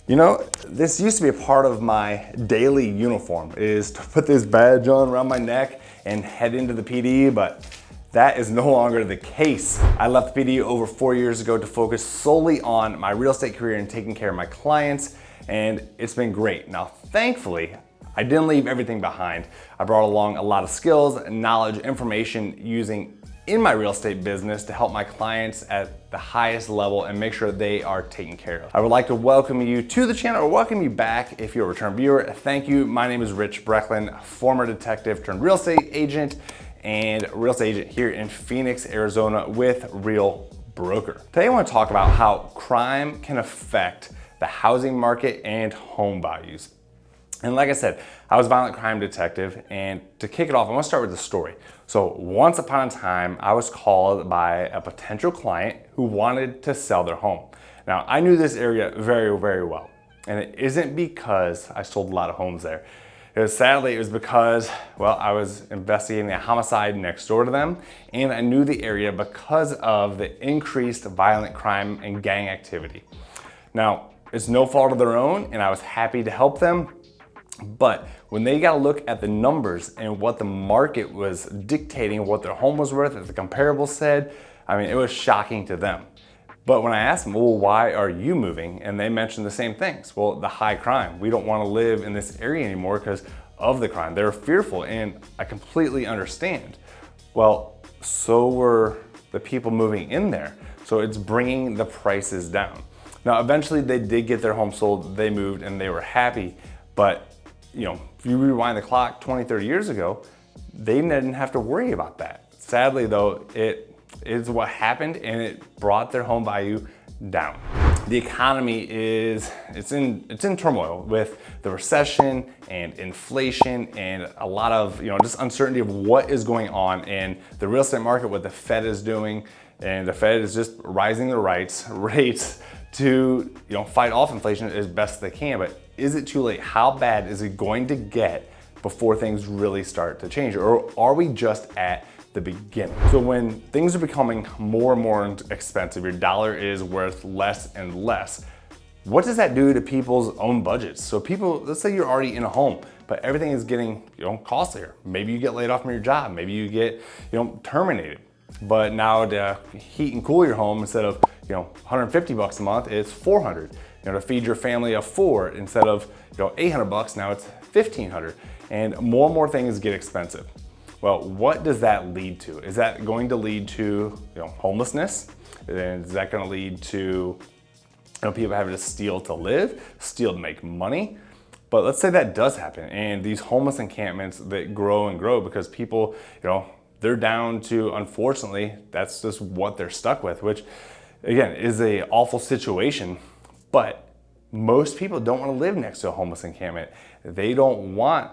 You know, this used to be a part of my daily uniform, is to put this badge on around my neck and head into the PD, but that is no longer the case. I left the PD over 4 years ago to focus solely on my real estate career and taking care of my clients, and it's been great. Now, thankfully, I didn't leave everything behind. I brought along a lot of skills, knowledge, information using in my real estate business to help my clients at the highest level and make sure they are taken care of. I would like to welcome you to the channel or welcome you back if you're a return viewer. Thank you. My name is Rich Brecklin, former detective turned real estate agent and real estate agent here in Phoenix, Arizona with Real Broker. Today I want to talk about how crime can affect the housing market and home values. And like I said, I was a violent crime detective, and to kick it off, I want to start with the story. So once upon a time, I was called by a potential client who wanted to sell their home. Now, I knew this area very, very well, and it isn't because I sold a lot of homes there. Sadly, it was because, well, I was investigating a homicide next door to them, and I knew the area because of the increased violent crime and gang activity. Now, it's no fault of their own, and I was happy to help them. But when they got to look at the numbers and what the market was dictating, what their home was worth, as the comparables said, I mean, it was shocking to them. But when I asked them, well, why are you moving? And they mentioned the same things. Well, the high crime. We don't want to live in this area anymore because of the crime. They're fearful, and I completely understand. Well, so were the people moving in there. So it's bringing the prices down. Now, eventually they did get their home sold, they moved, and they were happy. But you know, if you rewind the clock 20, 30 years ago, they didn't have to worry about that. Sadly though, it is what happened, and it brought their home value down. The economy it's in turmoil with the recession and inflation and a lot of, just uncertainty of what is going on in the real estate market, what the Fed is doing, and the Fed is just rising the rates to, fight off inflation as best they can. But is it too late? How bad is it going to get before things really start to change? Or are we just at the beginning? So when things are becoming more and more expensive, your dollar is worth less and less, what does that do to people's own budgets? So people, let's say you're already in a home, but everything is getting, costlier. Maybe you get laid off from your job. Maybe you get, terminated. But now to heat and cool your home, instead of, 150 bucks a month, it's 400. To feed your family of 4, instead of 800 bucks, now it's 1,500. And more things get expensive. Well, what does that lead to? Is that going to lead to homelessness? And is that going to lead to people having to steal to live, steal to make money? But let's say that does happen, and these homeless encampments that grow and grow because people, they're down to, unfortunately, that's just what they're stuck with, which again is a awful situation. But most people don't want to live next to a homeless encampment. They don't want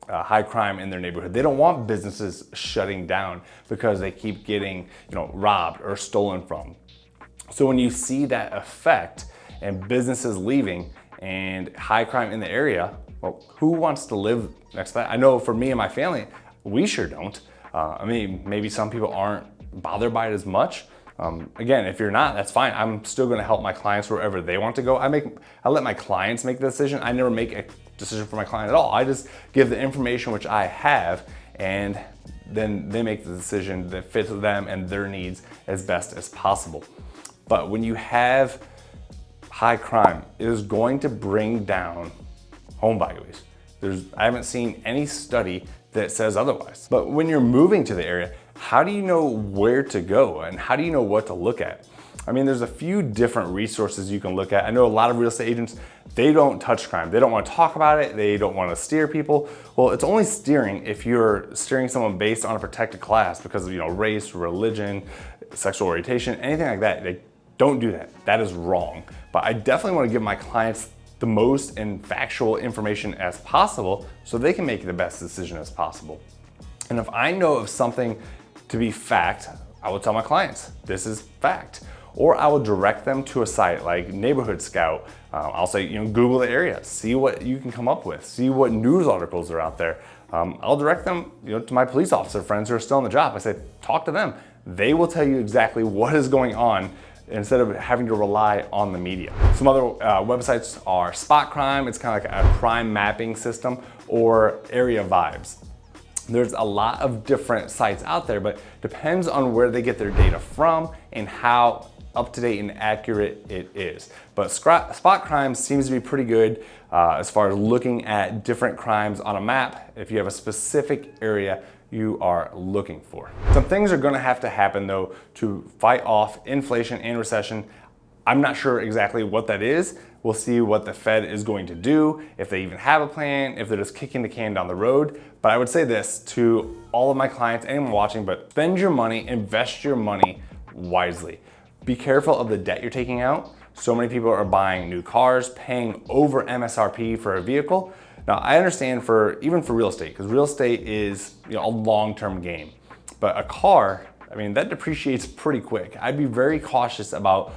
high crime in their neighborhood. They don't want businesses shutting down because they keep getting, robbed or stolen from. So when you see that effect and businesses leaving and high crime in the area, well, who wants to live next to that? I know for me and my family, we sure don't. Maybe some people aren't bothered by it as much. Again, if you're not, that's fine. I'm still going to help my clients wherever they want to go. I let my clients make the decision. I never make a decision for my client at all. I just give the information which I have, and then they make the decision that fits them and their needs as best as possible. But when you have high crime, it is going to bring down home values. I haven't seen any study that says otherwise. But when you're moving to the area, how do you know where to go and how do you know what to look at? There's a few different resources you can look at. I know a lot of real estate agents, they don't touch crime. They don't want to talk about it. They don't want to steer people. Well, it's only steering if you're steering someone based on a protected class because of, race, religion, sexual orientation, anything like that. They don't do that. That is wrong. But I definitely want to give my clients the most and factual information as possible so they can make the best decision as possible. And if I know of something to be fact, I will tell my clients, this is fact. Or I will direct them to a site like Neighborhood Scout. I'll say, Google the area, see what you can come up with, see what news articles are out there. I'll direct them, to my police officer friends who are still on the job. I say, talk to them. They will tell you exactly what is going on instead of having to rely on the media. Some other websites are Spot Crime, it's kind of like a crime mapping system, or Area Vibes. There's a lot of different sites out there, but depends on where they get their data from and how up to date and accurate it is. But Spot Crime seems to be pretty good as far as looking at different crimes on a map if you have a specific area you are looking for. Some things are gonna have to happen though to fight off inflation and recession. I'm not sure exactly what that is. We'll see what the Fed is going to do, if they even have a plan, if they're just kicking the can down the road. But I would say this to all of my clients, anyone watching, but spend your money, invest your money wisely. Be careful of the debt you're taking out. So many people are buying new cars, paying over MSRP for a vehicle. Now I understand even for real estate, because real estate is a long-term game. But a car, I mean, that depreciates pretty quick. I'd be very cautious about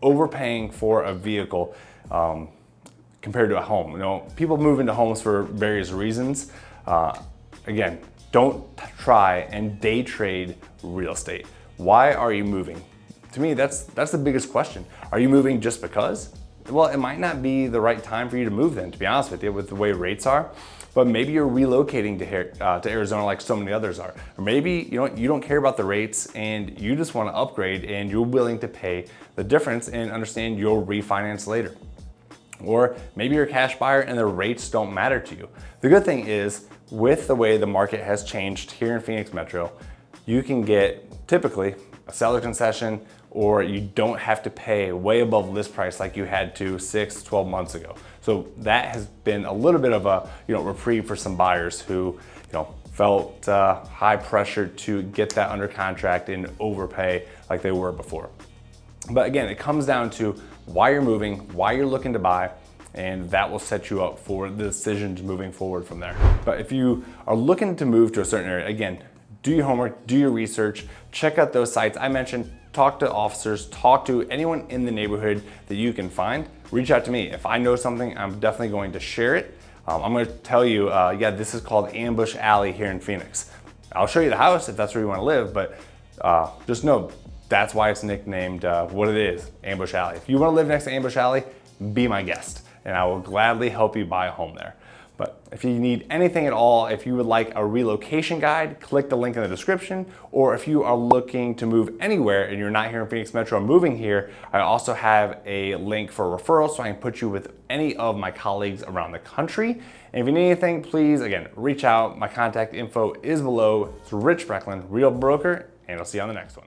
overpaying for a vehicle compared to a home. People move into homes for various reasons. Again, don't try and day trade real estate. Why are you moving? To me, that's the biggest question. Are you moving just because? Well, it might not be the right time for you to move then, to be honest with you, with the way rates are. But maybe you're relocating to Arizona like so many others are. Or maybe you don't care about the rates and you just want to upgrade and you're willing to pay the difference and understand you'll refinance later. Or maybe you're a cash buyer and the rates don't matter to you. The good thing is, with the way the market has changed here in Phoenix Metro, you can get typically a seller concession, or you don't have to pay way above list price like you had to 6-12 months ago. So that has been a little bit of a reprieve for some buyers who felt high pressure to get that under contract and overpay like they were before. But again, it comes down to why you're moving, why you're looking to buy, and that will set you up for the decisions moving forward from there. But if you are looking to move to a certain area, again, do your homework, do your research, check out those sites I mentioned, talk to officers, talk to anyone in the neighborhood that you can find. Reach out to me. If I know something, I'm definitely going to share it. I'm going to tell you, yeah, this is called Ambush Alley here in Phoenix. I'll show you the house if that's where you want to live, but just know that's why it's nicknamed what it is, Ambush Alley. If you want to live next to Ambush Alley, be my guest, and I will gladly help you buy a home there. But if you need anything at all, if you would like a relocation guide, click the link in the description. Or if you are looking to move anywhere and you're not here in Phoenix Metro moving here, I also have a link for referrals so I can put you with any of my colleagues around the country. And if you need anything, please, again, reach out. My contact info is below. It's Rich Brecklin, Real Broker, and I'll see you on the next one.